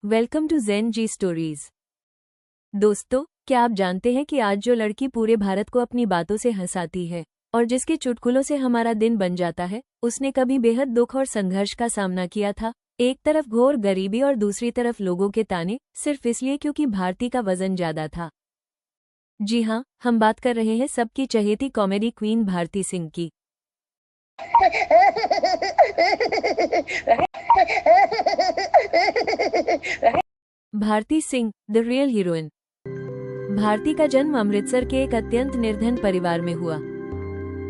Welcome to Zen G stories. दोस्तों, क्या आप जानते हैं कि आज जो लड़की पूरे भारत को अपनी बातों से हंसाती है और जिसके चुटकुलों से हमारा दिन बन जाता है, उसने कभी बेहद दुख और संघर्ष का सामना किया था। एक तरफ घोर गरीबी और दूसरी तरफ लोगों के ताने, सिर्फ इसलिए क्योंकि भारती का वजन ज्यादा था। जी हाँ, हम बात कर रहे हैं सबकी चहेती कॉमेडी क्वीन भारती सिंह की। Bharti Singh, the real heroine. Bharti का जन्म अमृतसर के एक अत्यंत निर्धन परिवार में हुआ।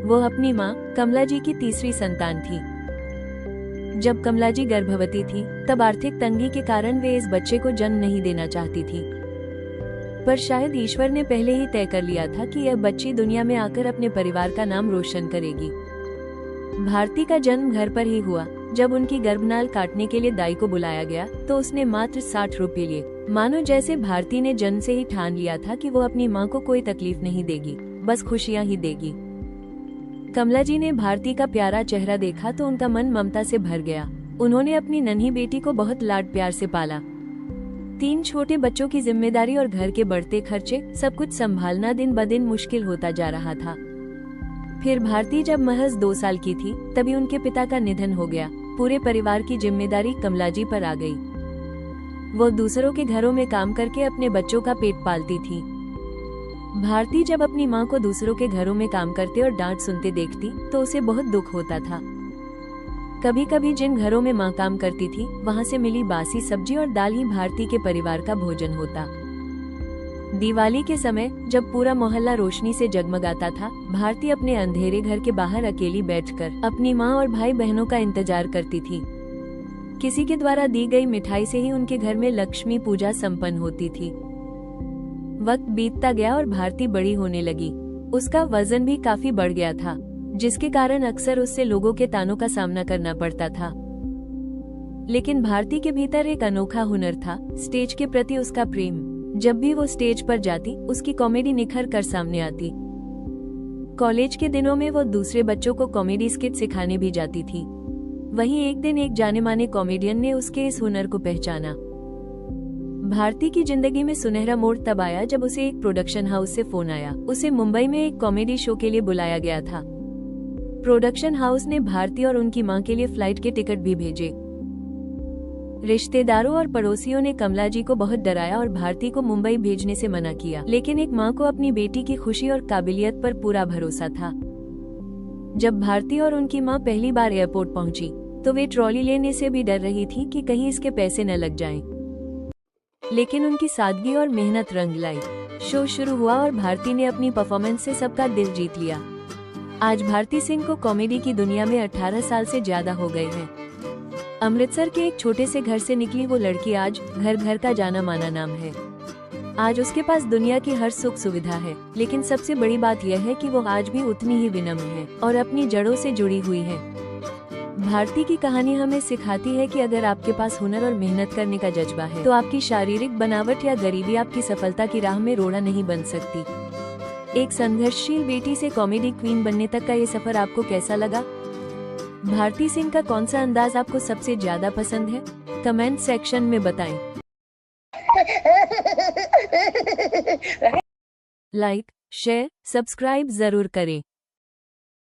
वो अपनी मां कमला जी की तीसरी संतान थी। जब कमला जी गर्भवती थी, तब आर्थिक तंगी के कारण वे इस बच्चे को जन्म नहीं देना चाहती थी। पर शायद ईश्वर ने पहले ही तय कर लिया था कि यह बच्ची दुनिया में आकर अपने परिवार का नाम रोशन करेगी। भारती का जन्म घर पर ही हुआ। जब उनकी गर्भनाल काटने के लिए दाई को बुलाया गया तो उसने मात्र 60 रुपए लिए, मानो जैसे भारती ने जन्म से ही ठान लिया था कि वो अपनी मां को कोई तकलीफ नहीं देगी, बस खुशियां ही देगी। कमला जी ने भारती का प्यारा चेहरा देखा तो उनका मन ममता से भर गया। उन्होंने अपनी नन्ही बेटी को बहुत लाड प्यार से पाला। 3 छोटे बच्चों की जिम्मेदारी और घर के बढ़ते खर्चे, सब कुछ संभालना दिन ब दिन मुश्किल होता जा रहा था। फिर भारती जब महज 2 साल की थी, तभी उनके पिता का निधन हो गया। पूरे परिवार की जिम्मेदारी कमला जी पर आ गई। वो दूसरों के घरों में काम करके अपने बच्चों का पेट पालती थी। भारती जब अपनी मां को दूसरों के घरों में काम करते और डांट सुनते देखती तो उसे बहुत दुख होता था। कभी कभी जिन घरों में मां काम करती थी, वहां से मिली बासी सब्जी और दाल ही भारती के परिवार का भोजन होता। दिवाली के समय जब पूरा मोहल्ला रोशनी से जगमगाता था, भारती अपने अंधेरे घर के बाहर अकेली बैठकर अपनी माँ और भाई बहनों का इंतजार करती थी। किसी के द्वारा दी गई मिठाई से ही उनके घर में लक्ष्मी पूजा संपन्न होती थी। वक्त बीतता गया और भारती बड़ी होने लगी। उसका वजन भी काफी बढ़ गया था, जिसके कारण अक्सर उससे लोगों के तानों का सामना करना पड़ता था। लेकिन भारती के भीतर एक अनोखा हुनर था, स्टेज के प्रति उसका प्रेम। जब भी वो स्टेज पर जाती, उसकी कॉमेडी निखर कर सामने आती। कॉलेज के दिनों में वो दूसरे बच्चों को कॉमेडी स्किट सिखाने भी जाती थी। वहीं एक दिन एक जाने माने कॉमेडियन ने उसके इस हुनर को पहचाना। भारती की जिंदगी में सुनहरा मोड़ तब आया जब उसे एक प्रोडक्शन हाउस से फोन आया। उसे मुंबई में एक कॉमेडी शो के लिए बुलाया गया था। प्रोडक्शन हाउस ने भारती और उनकी मां के लिए फ्लाइट के टिकट भी भेजे। रिश्तेदारों और पड़ोसियों ने कमला जी को बहुत डराया और भारती को मुंबई भेजने से मना किया, लेकिन एक मां को अपनी बेटी की खुशी और काबिलियत पर पूरा भरोसा था। जब भारती और उनकी मां पहली बार एयरपोर्ट पहुंची, तो वे ट्रॉली लेने से भी डर रही थी कि कहीं इसके पैसे न लग जाएं। लेकिन उनकी सादगी और मेहनत रंग लाई। शो शुरू हुआ और भारती ने अपनी परफॉर्मेंस से सबका दिल जीत लिया। आज भारती सिंह को कॉमेडी की दुनिया में 18 साल से ज्यादा हो गए हैं। अमृतसर के एक छोटे से घर से निकली वो लड़की आज घर घर का जाना माना नाम है। आज उसके पास दुनिया की हर सुख सुविधा है, लेकिन सबसे बड़ी बात यह है कि वो आज भी उतनी ही विनम्र है और अपनी जड़ों से जुड़ी हुई है। भारती की कहानी हमें सिखाती है कि अगर आपके पास हुनर और मेहनत करने का जज्बा है, तो आपकी शारीरिक बनावट या गरीबी आपकी सफलता की राह में रोड़ा नहीं बन सकती। एक संघर्षशील बेटी से कॉमेडी क्वीन बनने तक का ये सफर आपको कैसा लगा? भारती सिंह का कौन सा अंदाज आपको सबसे ज्यादा पसंद है? कमेंट सेक्शन में बताएं। लाइक, शेयर, सब्सक्राइब जरूर करें।